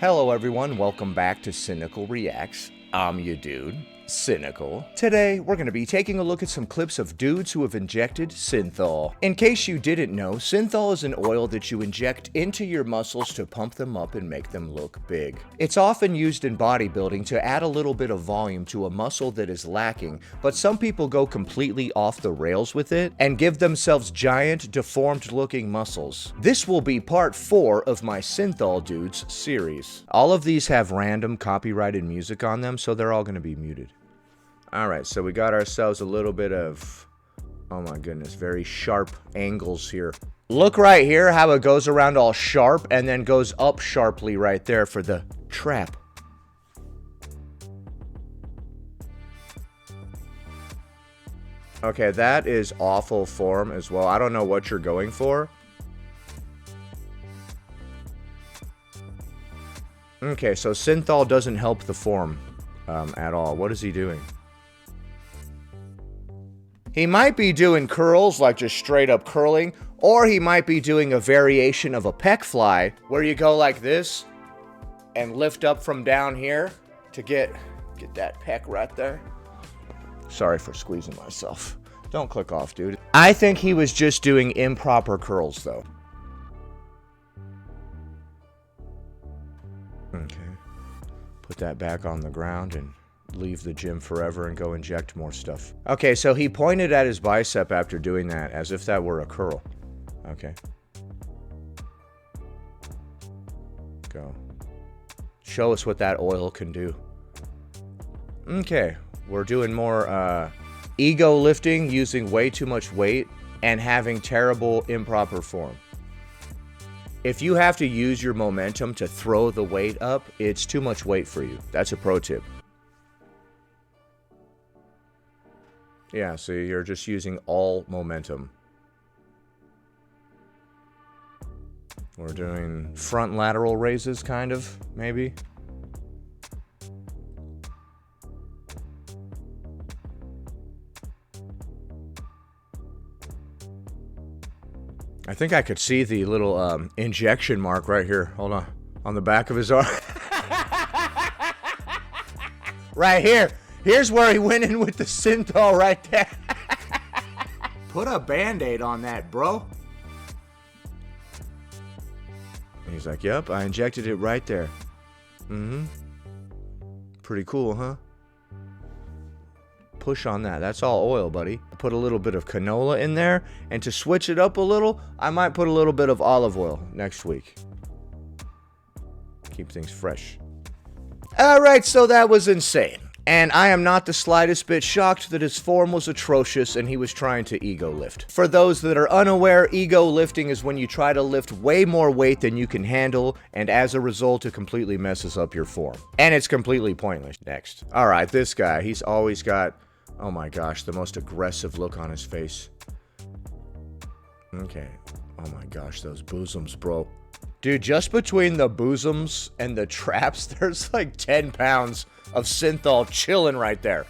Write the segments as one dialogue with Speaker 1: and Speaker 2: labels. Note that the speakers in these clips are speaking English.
Speaker 1: Hello everyone, welcome back to Cynical Reacts. I'm your dude, Cynical. Today, we're going to be taking a look at some clips of dudes who have injected Synthol. In case you didn't know, Synthol is an oil that you inject into your muscles to pump them up and make them look big. It's often used in bodybuilding to add a little bit of volume to a muscle that is lacking, but some people go completely off the rails with it and give themselves giant, deformed-looking muscles. This will be part 4 of my Synthol Dudes series. All of these have random copyrighted music on them, so they're all going to be muted. Alright, so we got ourselves a little bit of, oh my goodness, very sharp angles here. Look right here how it goes around all sharp and then goes up sharply right there for the trap. Okay, that is awful form as well. I don't know what you're going for. Okay, so Synthol doesn't help the form at all. What is he doing? He might be doing curls, like just straight up curling, or he might be doing a variation of a pec fly, where you go like this, and lift up from down here to get that pec right there. Sorry for squeezing myself. Don't click off, dude. I think he was just doing improper curls, though. Okay. Put that back on the ground and leave the gym forever and go inject more stuff. Okay, so he pointed at his bicep after doing that, as if that were a curl. Okay. Go. Show us what that oil can do. Okay, we're doing more ego lifting, using way too much weight, and having terrible improper form. If you have to use your momentum to throw the weight up, it's too much weight for you. That's a pro tip. Yeah, so you're just using all momentum. We're doing front lateral raises, kind of, maybe. I think I could see the little injection mark right here. Hold on the back of his arm. Right here. Here's where he went in with the Synthol right there. Put a Band-Aid on that, bro. And he's like, yep, I injected it right there. Mm-hmm. Pretty cool, huh? Push on that. That's all oil, buddy. Put a little bit of canola in there, and to switch it up a little, I might put a little bit of olive oil next week. Keep things fresh. Alright, so that was insane. And I am not the slightest bit shocked that his form was atrocious and he was trying to ego lift. For those that are unaware, ego lifting is when you try to lift way more weight than you can handle, and as a result, it completely messes up your form. And it's completely pointless. Next. Alright, this guy, he's always got, oh my gosh, the most aggressive look on his face. Okay. Oh my gosh, those bosoms, bro. Dude, just between the bosoms and the traps, there's like 10 pounds of Synthol chilling right there.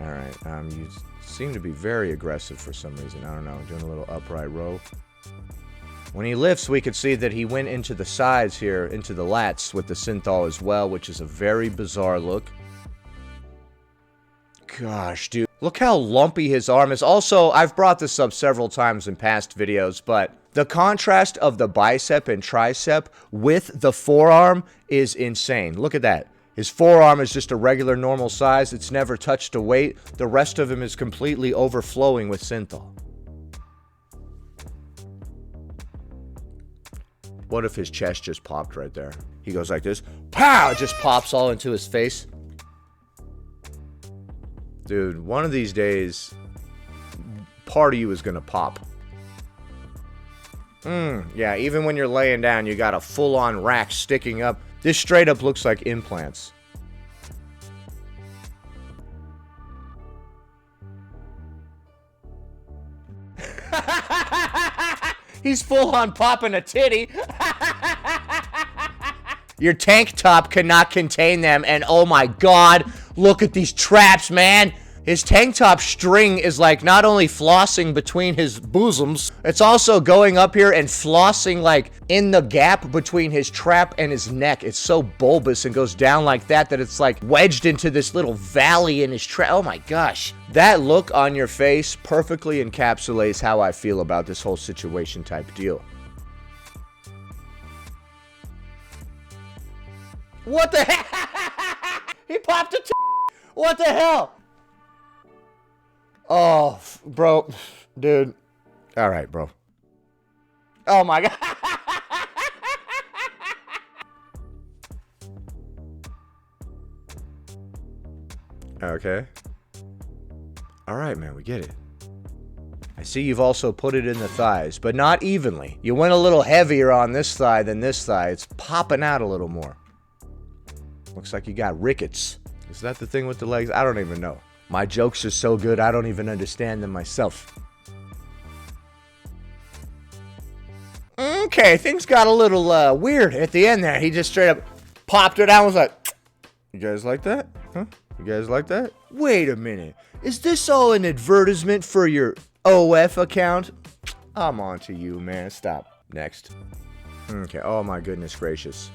Speaker 1: Alright, you seem to be very aggressive for some reason. I don't know, doing a little upright row. When he lifts, we could see that he went into the sides here, into the lats with the Synthol as well, which is a very bizarre look. Gosh, dude. Look how lumpy his arm is. Also, I've brought this up several times in past videos, but the contrast of the bicep and tricep with the forearm is insane. Look at that. His forearm is just a regular normal size. It's never touched a weight. The rest of him is completely overflowing with Synthol. What if his chest just popped right there? He goes like this. Pow! It just pops all into his face. Dude, one of these days, part of you is gonna pop. Yeah, even when you're laying down, you got a full-on rack sticking up. This straight up looks like implants. He's full-on popping a titty. Your tank top cannot contain them, and oh my god, look at these traps, man. His tank top string is like not only flossing between his bosoms, it's also going up here and flossing like in the gap between his trap and his neck. It's so bulbous and goes down like that it's like wedged into this little valley in his trap. Oh my gosh. That look on your face perfectly encapsulates how I feel about this whole situation type deal. What the hell? He popped a What the hell? Oh, bro. Dude. All right, bro. Oh, my God. Okay. All right, man. We get it. I see you've also put it in the thighs, but not evenly. You went a little heavier on this thigh than this thigh. It's popping out a little more. Looks like you got rickets. Is that the thing with the legs? I don't even know. My jokes are so good, I don't even understand them myself. Okay, things got a little weird at the end there. He just straight up popped it out and was like, you guys like that? Huh? You guys like that? Wait a minute. Is this all an advertisement for your OF account? I'm on to you, man. Stop. Next. Okay, oh my goodness gracious.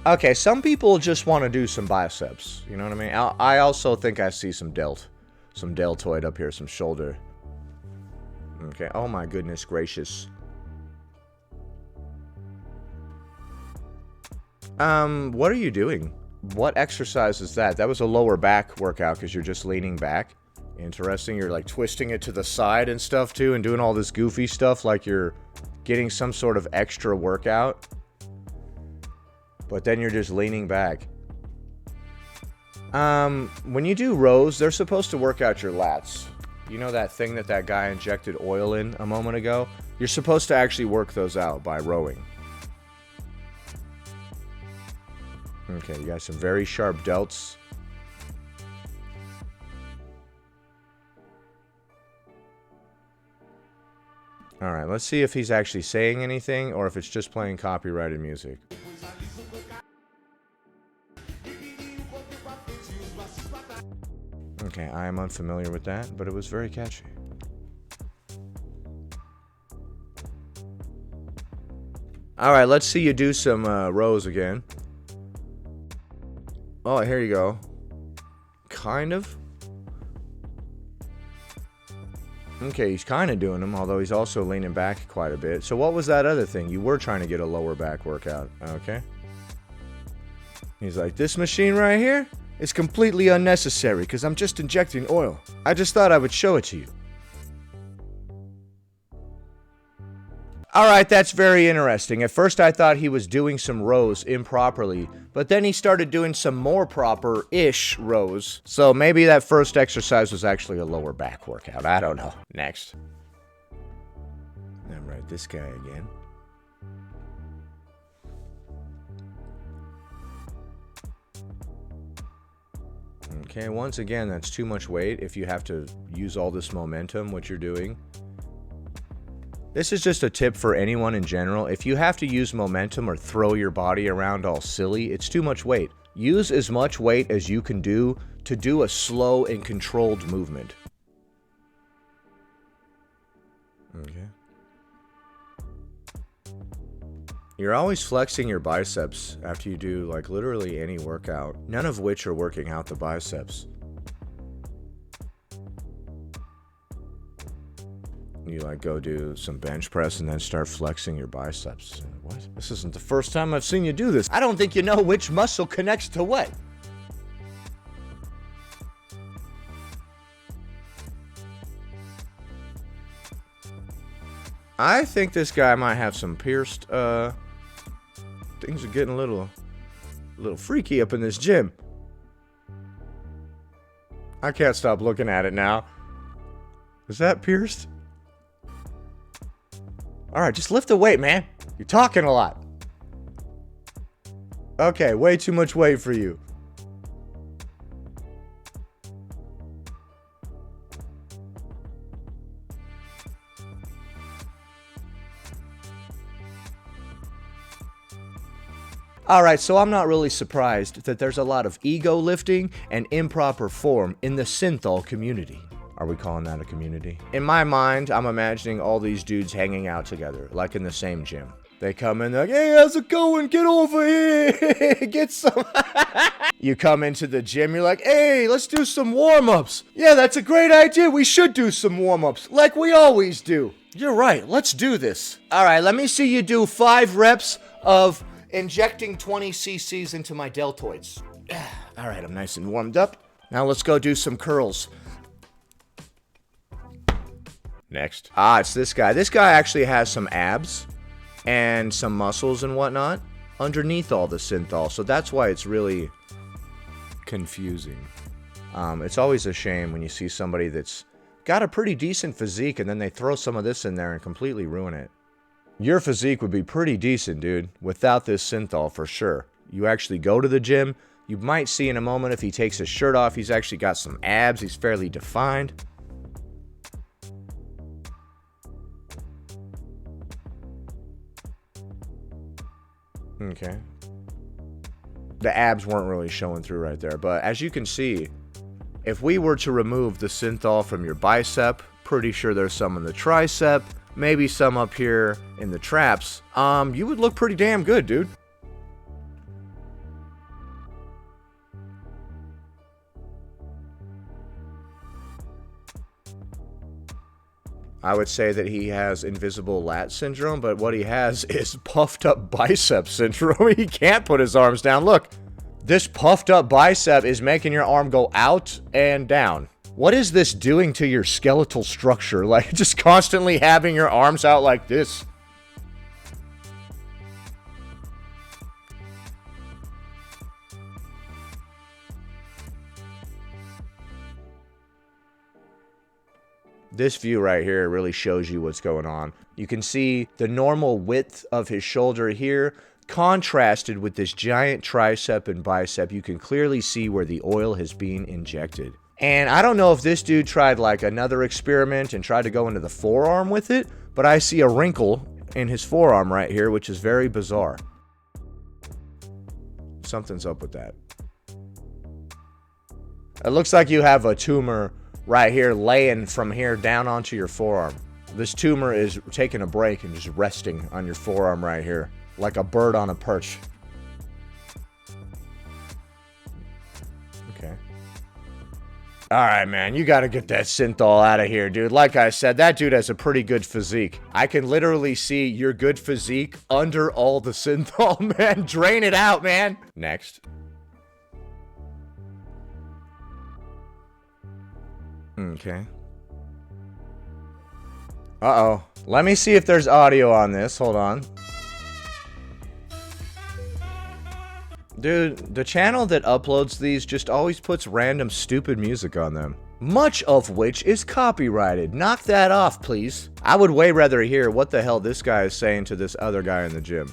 Speaker 1: Okay, some people just want to do some biceps. You know what I mean? I also think I see some deltoid up here, some shoulder. Okay, oh my goodness gracious. What are you doing? What exercise is that? That was a lower back workout because you're just leaning back. Interesting. You're like twisting it to the side and stuff too and doing all this goofy stuff like you're getting some sort of extra workout. But then you're just leaning back. When you do rows, they're supposed to work out your lats. You know that thing that guy injected oil in a moment ago? You're supposed to actually work those out by rowing. Okay, you got some very sharp delts. Alright, let's see if he's actually saying anything or if it's just playing copyrighted music. Okay, I am unfamiliar with that, but it was very catchy. Alright, let's see you do some rows again. Oh, here you go. Kind of. Okay, he's kind of doing them, although he's also leaning back quite a bit. So what was that other thing? You were trying to get a lower back workout. Okay. He's like, this machine right here is completely unnecessary because I'm just injecting oil. I just thought I would show it to you. Alright, that's very interesting. At first I thought he was doing some rows improperly, but then he started doing some more proper-ish rows. So maybe that first exercise was actually a lower back workout. I don't know. Next. Alright, this guy again. Okay, once again, that's too much weight if you have to use all this momentum, what you're doing. This is just a tip for anyone in general. If you have to use momentum or throw your body around all silly, it's too much weight. Use as much weight as you can do to do a slow and controlled movement. Okay. You're always flexing your biceps after you do like literally any workout, none of which are working out the biceps. You like go do some bench press and then start flexing your biceps. What? This isn't the first time I've seen you do this. I don't think you know which muscle connects to what. I think this guy might have some pierced, things are getting a little freaky up in this gym. I can't stop looking at it now. Is that pierced? Alright, just lift the weight, man. You're talking a lot. Okay, way too much weight for you. Alright, so I'm not really surprised that there's a lot of ego lifting and improper form in the Synthol community. Are we calling that a community? In my mind, I'm imagining all these dudes hanging out together, like in the same gym. They come in, they're like, hey, how's it going? Get over here. Get some. You come into the gym, you're like, hey, let's do some warm-ups. Yeah, that's a great idea. We should do some warm-ups, like we always do. You're right. Let's do this. All right, let me see you do 5 reps of injecting 20 cc's into my deltoids. All right, I'm nice and warmed up. Now let's go do some curls. Next. It's this guy. This guy actually has some abs and some muscles and whatnot underneath all the Synthol, so that's why it's really confusing. It's always a shame when you see somebody that's got a pretty decent physique and then they throw some of this in there and completely ruin it. Your physique would be pretty decent, dude, without this Synthol for sure. You actually go to the gym, you might see in a moment if he takes his shirt off, he's actually got some abs, he's fairly defined. Okay. The abs weren't really showing through right there, but as you can see, if we were to remove the Synthol from your bicep, pretty sure there's some in the tricep, maybe some up here in the traps, you would look pretty damn good, dude. I would say that he has invisible lat syndrome, but what he has is puffed up bicep syndrome. He can't put his arms down. Look, this puffed up bicep is making your arm go out and down. What is this doing to your skeletal structure? Like, just constantly having your arms out like this. This view right here really shows you what's going on. You can see the normal width of his shoulder here contrasted with this giant tricep and bicep. You can clearly see where the oil has been injected. And I don't know if this dude tried like another experiment and tried to go into the forearm with it, but I see a wrinkle in his forearm right here, which is very bizarre. Something's up with that. It looks like you have a tumor right here laying from here down onto your forearm. This tumor is taking a break and just resting on your forearm right here, like a bird on a perch. Okay. Alright, man, you gotta get that Synthol out of here, dude. Like I said, that dude has a pretty good physique. I can literally see your good physique under all the Synthol, man. Drain it out, man. Next. Okay. Uh-oh. Let me see if there's audio on this. Hold on. Dude, the channel that uploads these just always puts random stupid music on them. Much of which is copyrighted. Knock that off, please. I would way rather hear what the hell this guy is saying to this other guy in the gym.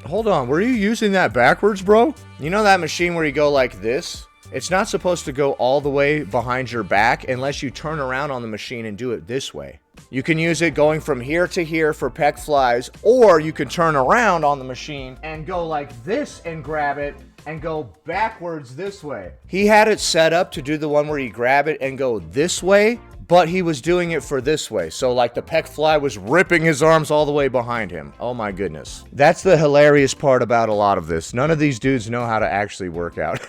Speaker 1: Hold on, were you using that backwards, bro? You know that machine where you go like this? It's not supposed to go all the way behind your back unless you turn around on the machine and do it this way. You can use it going from here to here for pec flies, or you can turn around on the machine and go like this and grab it and go backwards this way. He had it set up to do the one where you grab it and go this way, but he was doing it for this way. So like the pec fly was ripping his arms all the way behind him. Oh my goodness. That's the hilarious part about a lot of this. None of these dudes know how to actually work out.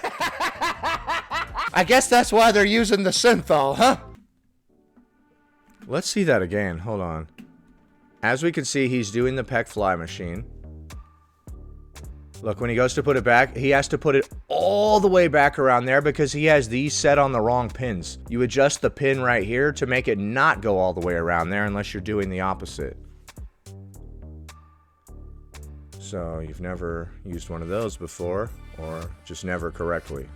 Speaker 1: I guess that's why they're using the Synthol, huh? Let's see that again. Hold on. As we can see, he's doing the pec fly machine. Look, when he goes to put it back, he has to put it all the way back around there because he has these set on the wrong pins. You adjust the pin right here to make it not go all the way around there unless you're doing the opposite. So, you've never used one of those before, or just never correctly.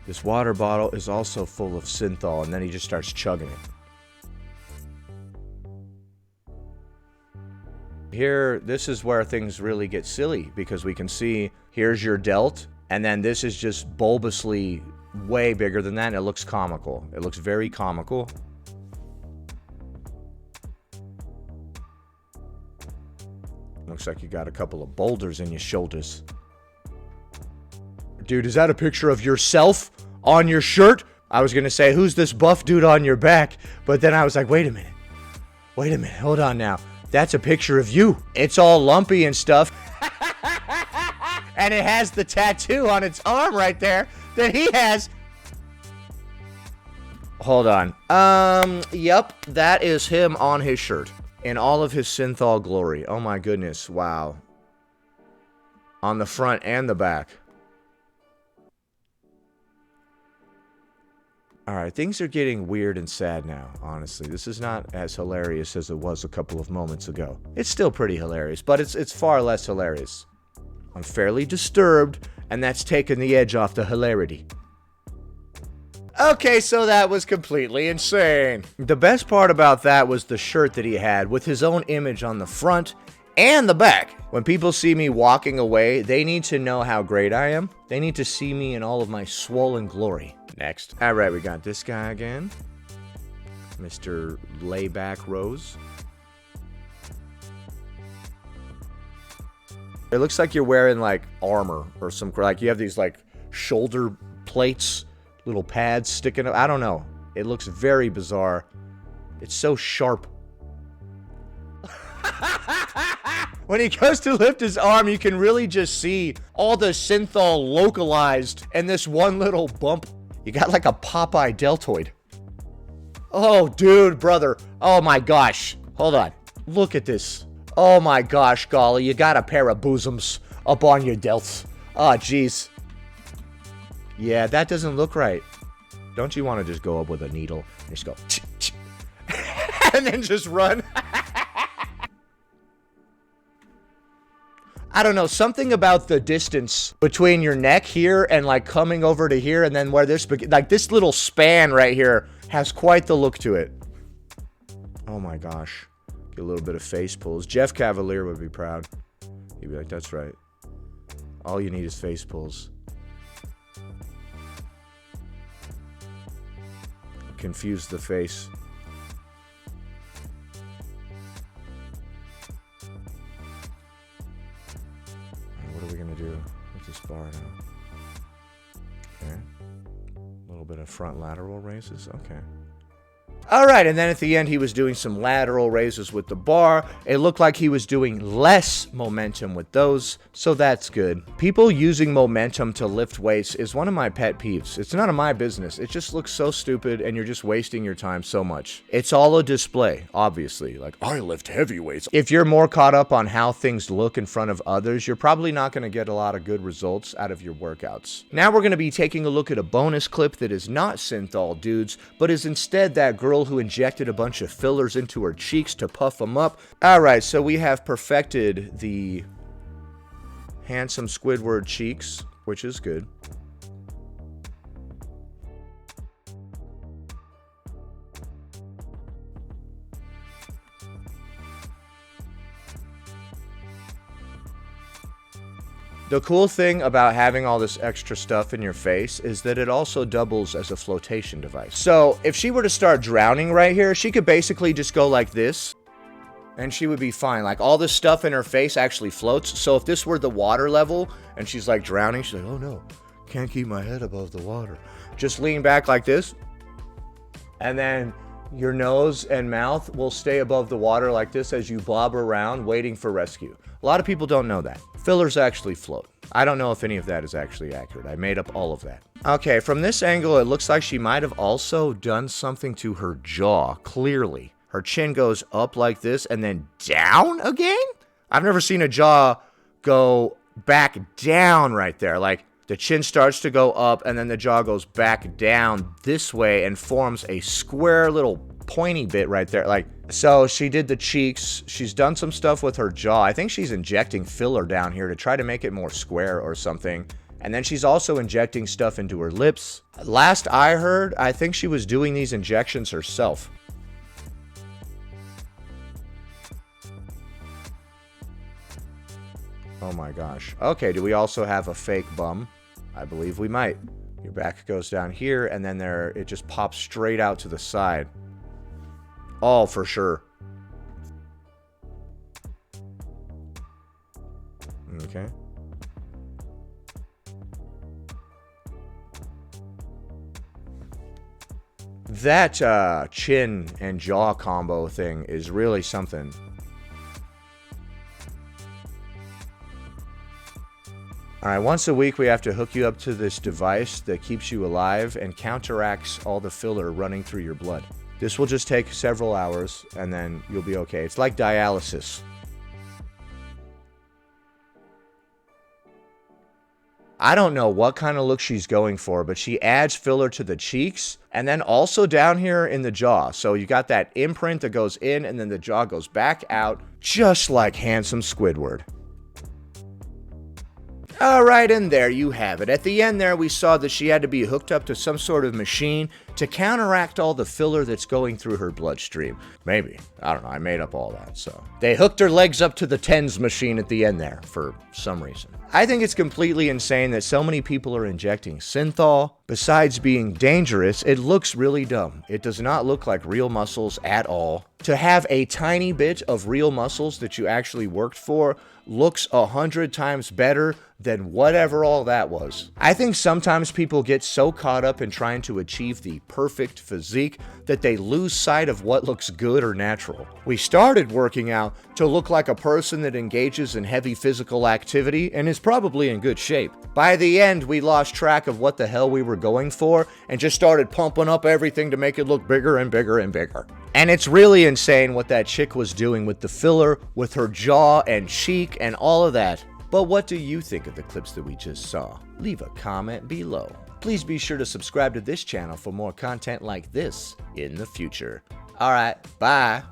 Speaker 1: This water bottle is also full of Synthol, and then he just starts chugging it. here, this is where things really get silly, because we can see here's your delt, and then this is just bulbously way bigger than that, and it looks comical. It looks very comical. Looks like you got a couple of boulders in your shoulders. Dude, is that a picture of yourself on your shirt? I was gonna say, who's this buff dude on your back? But then I was like, wait a minute. Wait a minute, hold on now. That's a picture of you. It's all lumpy and stuff. And it has the tattoo on its arm right there that he has. Hold on. Yep, that is him on his shirt. In all of his Synthol glory. Oh my goodness, wow. On the front and the back. Alright, things are getting weird and sad now, honestly. This is not as hilarious as it was a couple of moments ago. It's still pretty hilarious, but it's far less hilarious. I'm fairly disturbed, and that's taken the edge off the hilarity. Okay, so that was completely insane. The best part about that was the shirt that he had with his own image on the front and the back. When people see me walking away, they need to know how great I am. They need to see me in all of my swollen glory. Next. All right, we got this guy again. Mr. Layback Rose. It looks like you're wearing like armor or some, like you have these like shoulder plates, little pads sticking up. I don't know. It looks very bizarre. It's so sharp. When he goes to lift his arm, you can really just see all the Synthol localized in this one little bump. You got like a Popeye deltoid. Oh, dude, brother. Oh my gosh. Hold on. Look at this. Oh my gosh, golly. You got a pair of bosoms up on your delts. Oh, jeez. Yeah, that doesn't look right. Don't you want to just go up with a needle and just go and then just run? I don't know, something about the distance between your neck here and like coming over to here, and then where this, like this little span right here has quite the look to it. Oh my gosh. Get a little bit of face pulls. Jeff Cavalier would be proud. He'd be like, that's right. All you need is face pulls. Confuse the face. What are we gonna do with this bar now? Okay. A little bit of front lateral raises. Okay. Alright, and then at the end he was doing some lateral raises with the bar. It looked like he was doing less momentum with those, so that's good. People using momentum to lift weights is one of my pet peeves. It's none of my business. It just looks so stupid and you're just wasting your time so much. It's all a display, obviously. Like, I lift heavy weights. If you're more caught up on how things look in front of others, you're probably not going to get a lot of good results out of your workouts. Now we're going to be taking a look at a bonus clip that is not Synthol dudes, but is instead that girl who injected a bunch of fillers into her cheeks to puff them up. Alright, so we have perfected the handsome Squidward cheeks, which is good. The cool thing about having all this extra stuff in your face is that it also doubles as a flotation device. So if she were to start drowning right here, she could basically just go like this and she would be fine. Like all this stuff in her face actually floats. So if this were the water level and she's like drowning, she's like, oh no, can't keep my head above the water. Just lean back like this. And then your nose and mouth will stay above the water like this as you bob around waiting for rescue. A lot of people don't know that. Fillers actually float. I don't know if any of that is actually accurate. I made up all of that. Okay, from this angle, it looks like she might have also done something to her jaw, clearly. Her chin goes up like this and then down again? I've never seen a jaw go back down right there. Like, the chin starts to go up and then the jaw goes back down this way and forms a square little pointy bit right there. Like, so she did the cheeks. She's done some stuff with her jaw. I think she's injecting filler down here to try to make it more square or something. And then she's also injecting stuff into her lips. Last I heard, I think she was doing these injections herself. Oh my gosh. Okay, do we also have a fake bum? I believe we might. Your back goes down here, and then it just pops straight out to the side. Oh, for sure. Okay. That chin and jaw combo thing is really something. Alright, once a week we have to hook you up to this device that keeps you alive and counteracts all the filler running through your blood. This will just take several hours, and then you'll be okay. It's like dialysis. I don't know what kind of look she's going for, but she adds filler to the cheeks and then also down here in the jaw. So you got that imprint that goes in and then the jaw goes back out, just like handsome Squidward. Alright, and there you have it. At the end there, we saw that she had to be hooked up to some sort of machine to counteract all the filler that's going through her bloodstream. Maybe. I don't know. I made up all that, so. They hooked her legs up to the TENS machine at the end there, for some reason. I think it's completely insane that so many people are injecting Synthol. Besides being dangerous, it looks really dumb. It does not look like real muscles at all. To have a tiny bit of real muscles that you actually worked for looks 100 times better than whatever all that was. I think sometimes people get so caught up in trying to achieve the perfect physique that they lose sight of what looks good or natural. We started working out to look like a person that engages in heavy physical activity and is probably in good shape. By the end, we lost track of what the hell we were going for and just started pumping up everything to make it look bigger and bigger and bigger. And it's really insane what that chick was doing with the filler, with her jaw and cheek and all of that. But what do you think of the clips that we just saw? Leave a comment below. Please be sure to subscribe to this channel for more content like this in the future. Alright, bye.